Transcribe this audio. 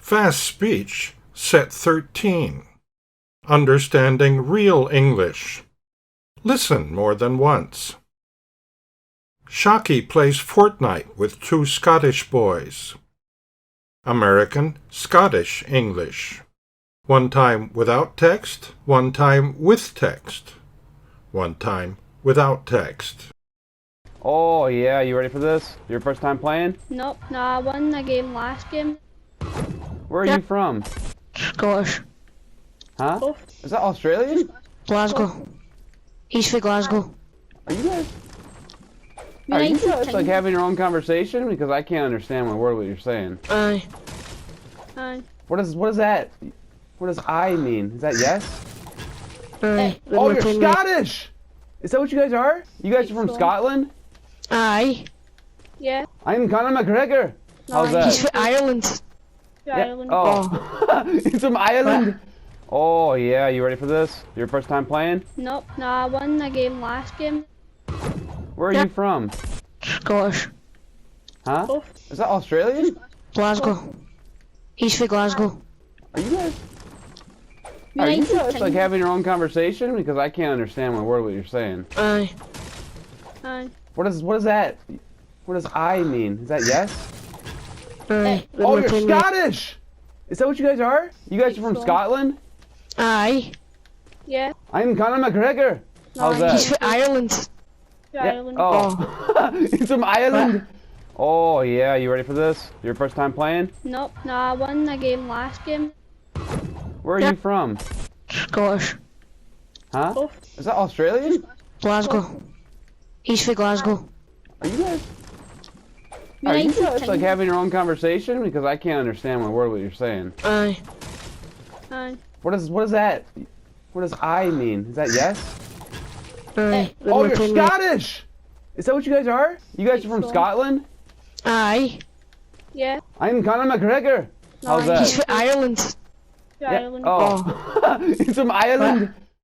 Fast Speech, Set 13. Understanding Real English. Listen more than once. Shockkie plays Fortnite with two Scottish boys. American, Scottish English. One time without text, one time with text. One time without text. Oh yeah, you ready for this? Your first time playing? Nope, no, I won the game last game. Where are you from? Scottish. Huh? Oh. Is that Australian? Glasgow. He's for Glasgow. Are you guys like having your own conversation? Because I can't understand one word what you're saying. Aye. Aye. What is that? What does I mean? Is that yes? Aye. Oh, you're Scottish! Is that what you guys are? You guys are from So. Scotland? Aye. Yeah. I'm Conor McGregor. How's No, He's that? for Ireland. Ireland. Oh. He's from Ireland? Oh yeah, you ready for this? Your first time playing? Nope, no, I won the game last game. Where are you from? Scottish. Huh? Oh. Is that Australian? Glasgow. He's for Glasgow. Are you guys like having your own conversation? Because I can't understand one word what you're saying. Aye. Aye. What is that? What does I mean? Is that yes? Aye. Oh, you're Scottish! Is that what you guys are? You guys are from So. Scotland? Aye. Yeah. I'm Conor McGregor. How's No, He's that? for Ireland. Ireland. Oh. He's from Ireland? Oh yeah, you ready for this? Your first time playing? Nope, no, I won the game last game. Where are you from? Scottish. Huh? Oh. Is that Australian? Glasgow. He's for Glasgow. Are you guys like having your own conversation? Because I can't understand one word what you're saying. Aye. Aye. What is that? What does I mean? Is that yes? Aye. Oh, you're Scottish! Is that what you guys are? You guys are from So. Scotland? Aye. Yeah. I'm Conor McGregor. How's No, He's that? for Ireland. Ireland. Oh. He's from Ireland?